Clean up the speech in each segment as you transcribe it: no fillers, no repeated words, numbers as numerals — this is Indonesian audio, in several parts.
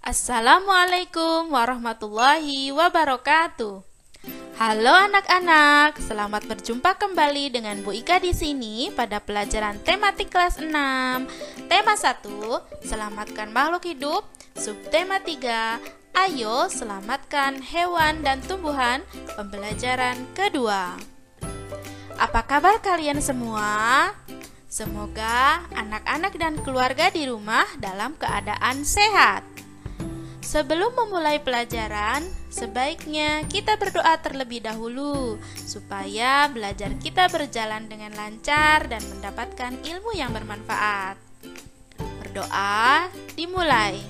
Assalamualaikum warahmatullahi wabarakatuh. Halo anak-anak, selamat berjumpa kembali dengan Bu Ika di sini pada pelajaran tematik kelas 6. Tema 1, selamatkan makhluk hidup. Subtema 3, ayo selamatkan hewan dan tumbuhan. Pembelajaran kedua. Apa kabar kalian semua? Semoga anak-anak dan keluarga di rumah dalam keadaan sehat. Sebelum memulai pelajaran, sebaiknya kita berdoa terlebih dahulu supaya belajar kita berjalan dengan lancar dan mendapatkan ilmu yang bermanfaat. Berdoa dimulai.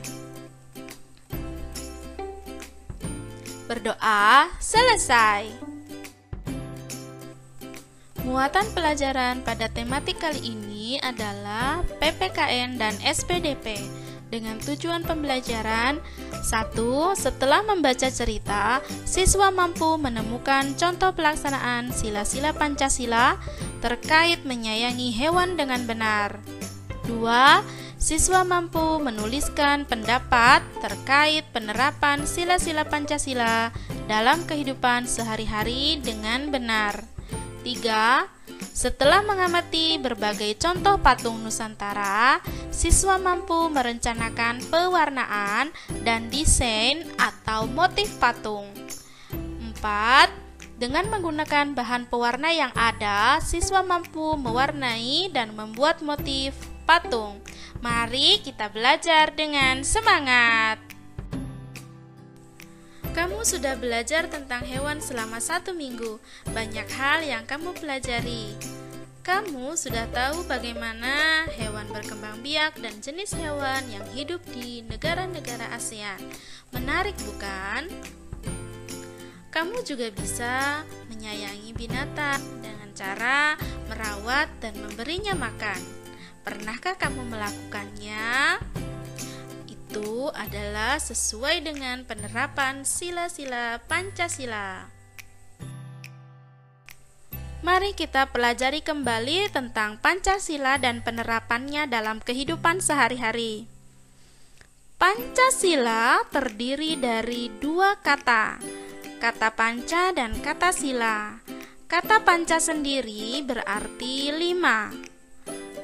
Berdoa selesai. Muatan pelajaran pada tematik kali ini adalah PPKN dan SPDP. Dengan tujuan pembelajaran 1. Setelah membaca cerita, siswa mampu menemukan contoh pelaksanaan sila-sila Pancasila terkait menyayangi hewan dengan benar. 2. Siswa mampu menuliskan pendapat terkait penerapan sila-sila Pancasila dalam kehidupan sehari-hari dengan benar. 3. Setelah mengamati berbagai contoh patung Nusantara, siswa mampu merencanakan pewarnaan dan desain atau motif patung. 4. Dengan menggunakan bahan pewarna yang ada, siswa mampu mewarnai dan membuat motif patung. Mari kita belajar dengan semangat. Kamu sudah belajar tentang hewan selama 1 minggu. Banyak hal yang kamu pelajari. Kamu sudah tahu bagaimana hewan berkembang biak dan jenis hewan yang hidup di negara-negara ASEAN. Menarik bukan? Kamu juga bisa menyayangi binatang dengan cara merawat dan memberinya makan. Pernahkah kamu melakukannya? Itu adalah sesuai dengan penerapan sila-sila Pancasila. Mari kita pelajari kembali tentang Pancasila dan penerapannya dalam kehidupan sehari-hari. Pancasila terdiri dari 2 kata panca dan kata sila. Kata panca sendiri berarti 5.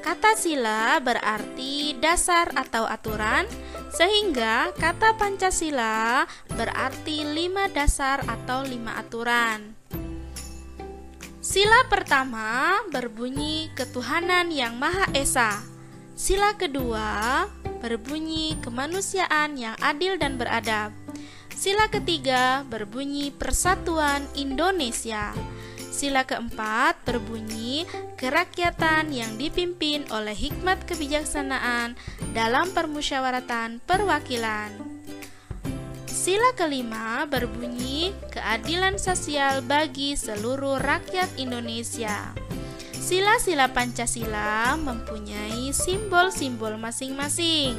Kata sila berarti dasar atau aturan, sehingga kata Pancasila berarti 5 dasar atau 5 aturan. Sila pertama berbunyi ketuhanan yang Maha Esa. Sila kedua berbunyi kemanusiaan yang adil dan beradab. Sila ketiga berbunyi persatuan Indonesia. Sila keempat berbunyi kerakyatan yang dipimpin oleh hikmat kebijaksanaan dalam permusyawaratan perwakilan. Sila kelima berbunyi keadilan sosial bagi seluruh rakyat Indonesia. Sila-sila Pancasila mempunyai simbol-simbol masing-masing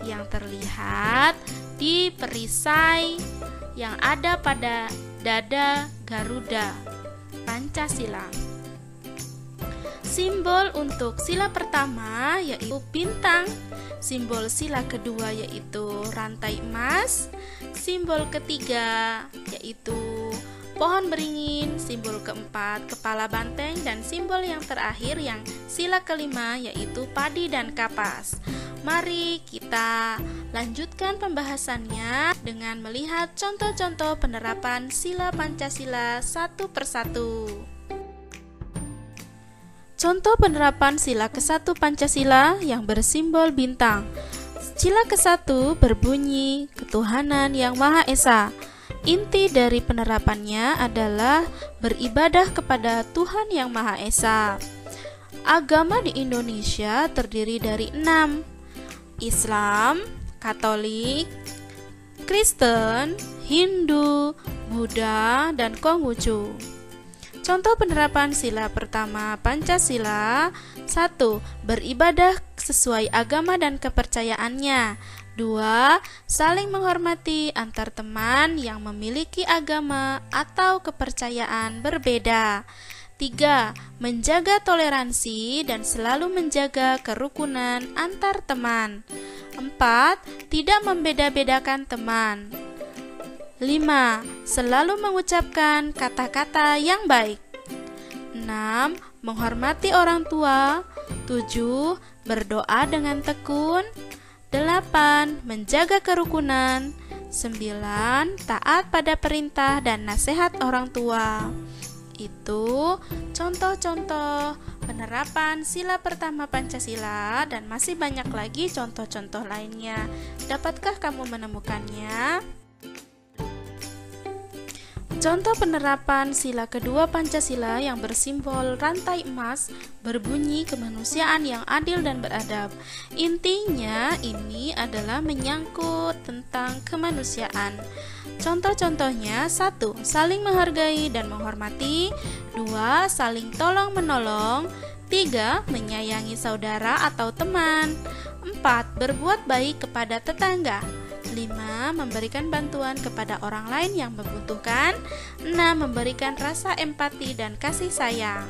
yang terlihat di perisai yang ada pada dada Garuda Pancasila. Simbol untuk sila pertama yaitu bintang, simbol sila kedua yaitu rantai emas, simbol ketiga yaitu pohon beringin, simbol keempat kepala banteng, dan simbol yang terakhir yang sila kelima yaitu padi dan kapas. Mari kita lanjutkan pembahasannya dengan melihat contoh-contoh penerapan sila Pancasila satu persatu. Contoh penerapan sila ke-1 Pancasila yang bersimbol bintang. Sila ke-1 berbunyi ketuhanan yang Maha Esa. Inti dari penerapannya adalah beribadah kepada Tuhan yang Maha Esa. Agama di Indonesia terdiri dari 6: Islam, Katolik, Kristen, Hindu, Buddha, dan Konghucu. Contoh penerapan sila pertama Pancasila: 1. Beribadah sesuai agama dan kepercayaannya. 2. Saling menghormati antar teman yang memiliki agama atau kepercayaan berbeda. 3. Menjaga toleransi dan selalu menjaga kerukunan antar teman. 4. Tidak membeda-bedakan teman. 5. Selalu mengucapkan kata-kata yang baik. 6. Menghormati orang tua. 7. Berdoa dengan tekun. 8. Menjaga kerukunan. 9. Taat pada perintah dan nasihat orang tua. Itu contoh-contoh penerapan sila pertama Pancasila, dan masih banyak lagi contoh-contoh lainnya. Dapatkah kamu menemukannya? Contoh penerapan sila kedua Pancasila yang bersimbol rantai emas berbunyi kemanusiaan yang adil dan beradab. Intinya ini adalah menyangkut tentang kemanusiaan. Contoh-contohnya: 1. Saling menghargai dan menghormati. 2. Saling tolong-menolong. 3. Menyayangi saudara atau teman. 4. Berbuat baik kepada tetangga. 5. Memberikan bantuan kepada orang lain yang membutuhkan. 6. Memberikan rasa empati dan kasih sayang.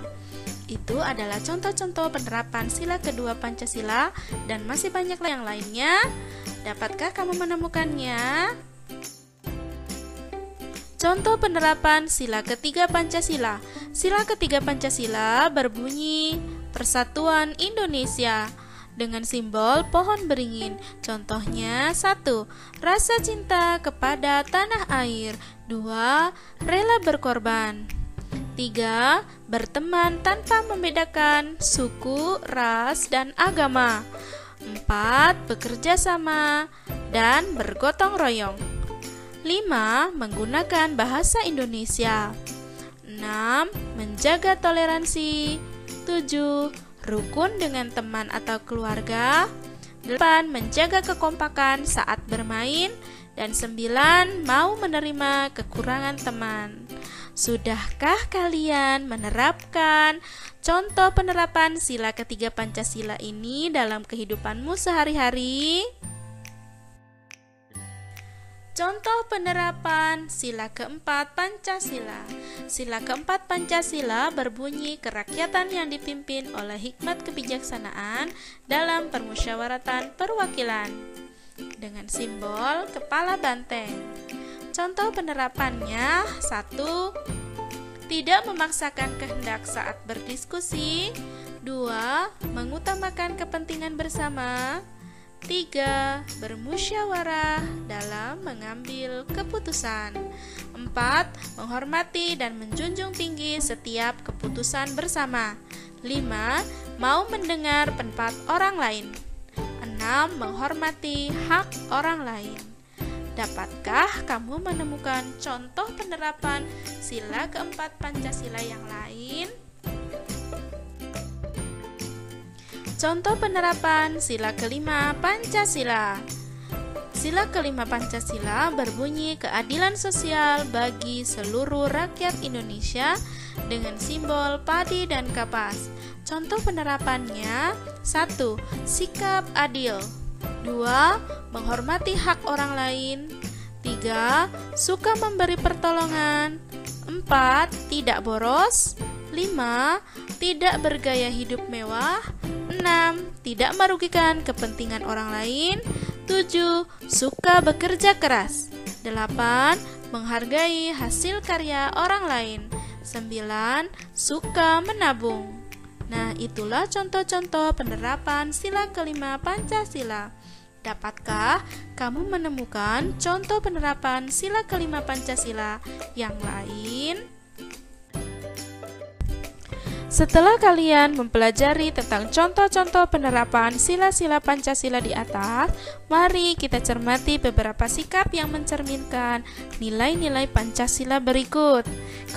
Itu adalah contoh-contoh penerapan sila kedua Pancasila, dan masih banyak yang lainnya. Dapatkah kamu menemukannya? Contoh penerapan sila ketiga Pancasila. Sila ketiga Pancasila berbunyi Persatuan Indonesia dengan simbol pohon beringin. Contohnya: 1. Rasa cinta kepada tanah air. 2. Rela berkorban. 3. Berteman tanpa membedakan suku, ras, dan agama. 4. Bekerja sama dan bergotong royong. 5. Menggunakan bahasa Indonesia. 6. Menjaga toleransi. 7. Rukun dengan teman atau keluarga. 8. Menjaga kekompakan saat bermain. Dan 9. Mau menerima kekurangan teman. Sudahkah kalian menerapkan contoh penerapan sila ketiga Pancasila ini dalam kehidupanmu sehari-hari? Contoh penerapan sila keempat Pancasila. Sila keempat Pancasila berbunyi kerakyatan yang dipimpin oleh hikmat kebijaksanaan dalam permusyawaratan perwakilan dengan simbol kepala banteng. Contoh penerapannya: 1. Tidak memaksakan kehendak saat berdiskusi. 2. Mengutamakan kepentingan bersama. 3. Bermusyawarah dalam mengambil keputusan. 4. Menghormati dan menjunjung tinggi setiap keputusan bersama. 5. Mau mendengar pendapat orang lain. 6. Menghormati hak orang lain. Dapatkah kamu menemukan contoh penerapan sila keempat Pancasila yang lain? Contoh penerapan sila kelima Pancasila. Sila kelima Pancasila berbunyi keadilan sosial bagi seluruh rakyat Indonesia dengan simbol padi dan kapas. Contoh penerapannya: 1. Sikap adil. 2. Menghormati hak orang lain. 3. Suka memberi pertolongan. 4. Tidak boros. 5. Tidak bergaya hidup mewah. 6. Tidak merugikan kepentingan orang lain. 7. Suka bekerja keras. 8. Menghargai hasil karya orang lain. 9. Suka menabung. Nah, itulah contoh-contoh penerapan sila kelima Pancasila. Dapatkah kamu menemukan contoh penerapan sila kelima Pancasila yang lain? Setelah kalian mempelajari tentang contoh-contoh penerapan sila-sila Pancasila di atas, mari kita cermati beberapa sikap yang mencerminkan nilai-nilai Pancasila berikut.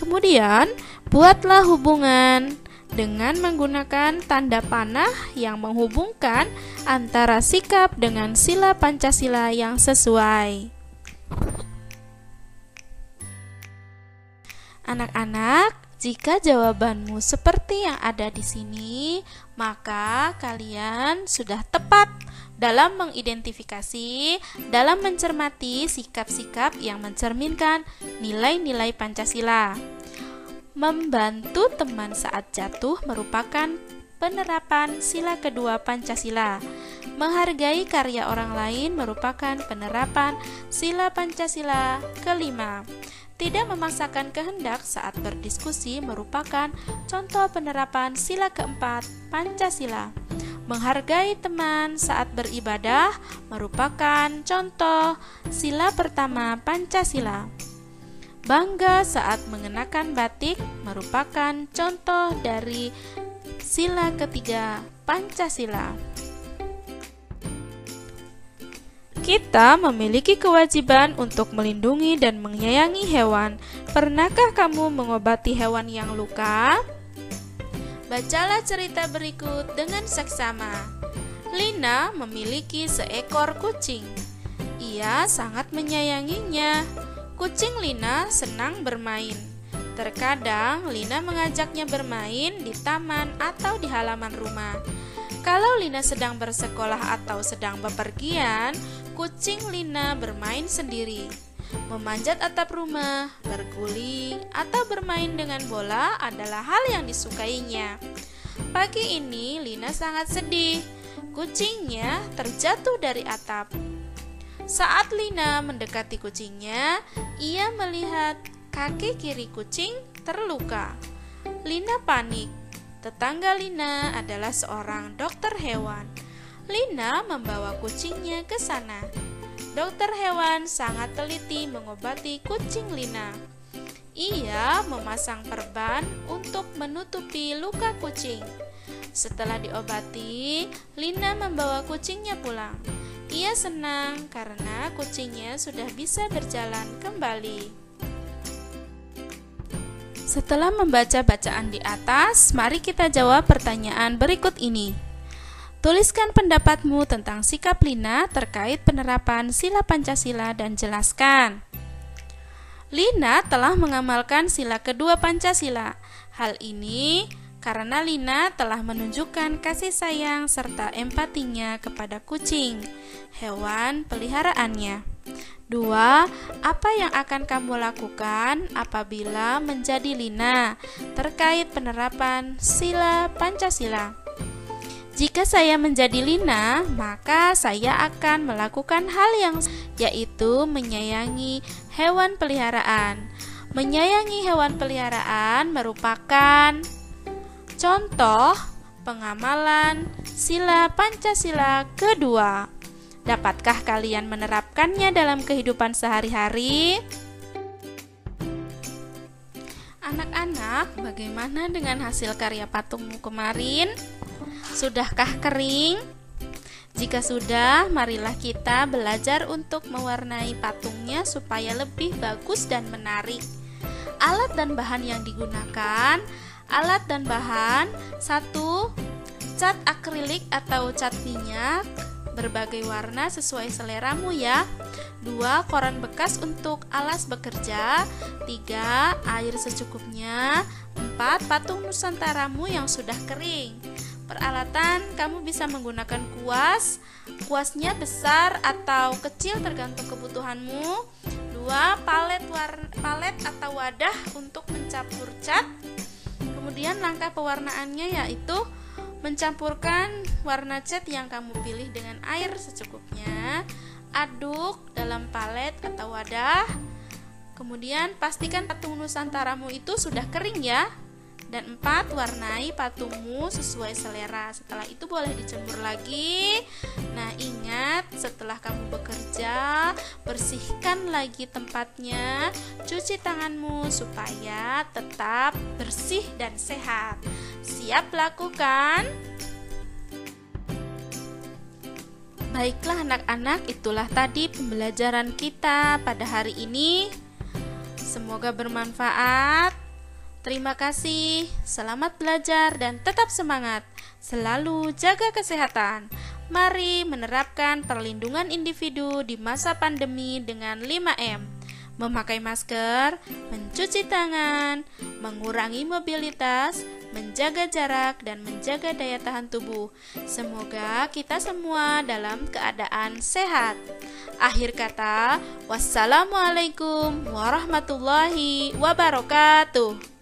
Kemudian, buatlah hubungan dengan menggunakan tanda panah yang menghubungkan antara sikap dengan sila Pancasila yang sesuai. Anak-anak, jika jawabanmu seperti yang ada di sini, maka kalian sudah tepat dalam mengidentifikasi, dalam mencermati sikap-sikap yang mencerminkan nilai-nilai Pancasila. Membantu teman saat jatuh merupakan penerapan sila kedua Pancasila. Menghargai karya orang lain merupakan penerapan sila Pancasila kelima. Tidak memaksakan kehendak saat berdiskusi merupakan contoh penerapan sila keempat Pancasila. Menghargai teman saat beribadah merupakan contoh sila pertama Pancasila. Bangga saat mengenakan batik merupakan contoh dari sila ketiga Pancasila. Kita memiliki kewajiban untuk melindungi dan menyayangi hewan. Pernahkah kamu mengobati hewan yang luka? Bacalah cerita berikut dengan seksama. Lina memiliki seekor kucing. Ia sangat menyayanginya. Kucing Lina senang bermain. Terkadang Lina mengajaknya bermain di taman atau di halaman rumah. Kalau Lina sedang bersekolah atau sedang bepergian, kucing Lina bermain sendiri. Memanjat atap rumah, berguling, atau bermain dengan bola adalah hal yang disukainya. Pagi ini Lina sangat sedih. Kucingnya terjatuh dari atap. Saat Lina mendekati kucingnya, ia melihat kaki kiri kucing terluka. Lina panik. Tetangga Lina adalah seorang dokter hewan. Lina membawa kucingnya ke sana. Dokter hewan sangat teliti mengobati kucing Lina. Ia memasang perban untuk menutupi luka kucing. Setelah diobati, Lina membawa kucingnya pulang. Ia senang karena kucingnya sudah bisa berjalan kembali. Setelah membaca bacaan di atas, mari kita jawab pertanyaan berikut ini. Tuliskan pendapatmu tentang sikap Lina terkait penerapan sila Pancasila dan jelaskan. Lina telah mengamalkan sila kedua Pancasila. Hal ini karena Lina telah menunjukkan kasih sayang serta empatinya kepada kucing, hewan peliharaannya. 2. Apa yang akan kamu lakukan apabila menjadi Lina terkait penerapan sila Pancasila? Jika saya menjadi Lina, maka saya akan melakukan hal yang yaitu menyayangi hewan peliharaan. Menyayangi hewan peliharaan merupakan contoh pengamalan sila Pancasila kedua. Dapatkah kalian menerapkannya dalam kehidupan sehari-hari? Anak-anak, bagaimana dengan hasil karya patungmu kemarin? Sudahkah kering? Jika sudah, marilah kita belajar untuk mewarnai patungnya supaya lebih bagus dan menarik. Alat dan bahan yang digunakan. Alat dan bahan: 1. Cat akrilik atau cat minyak berbagai warna sesuai seleramu ya. 2. Koran bekas untuk alas bekerja. 3. Air secukupnya. 4. Patung nusantaramu yang sudah kering. Peralatan, kamu bisa menggunakan kuas. Kuasnya besar atau kecil tergantung kebutuhanmu. 2. Palet atau wadah untuk mencampur cat. Kemudian langkah pewarnaannya yaitu mencampurkan warna cat yang kamu pilih dengan air secukupnya. Aduk dalam palet atau wadah. Kemudian pastikan patung nusantaramu itu sudah kering ya. Dan 4. Warnai patungmu sesuai selera. Setelah itu boleh dijemur lagi. Nah, ingat, setelah kamu bekerja, bersihkan lagi tempatnya. Cuci tanganmu supaya tetap bersih dan sehat. Siap lakukan? Baiklah anak-anak, itulah tadi pembelajaran kita pada hari ini. Semoga bermanfaat. Terima kasih, selamat belajar dan tetap semangat. Selalu jaga kesehatan. Mari menerapkan perlindungan individu di masa pandemi dengan 5M. Memakai masker, mencuci tangan, mengurangi mobilitas, menjaga jarak, dan menjaga daya tahan tubuh. Semoga kita semua dalam keadaan sehat. Akhir kata, wassalamualaikum warahmatullahi wabarakatuh.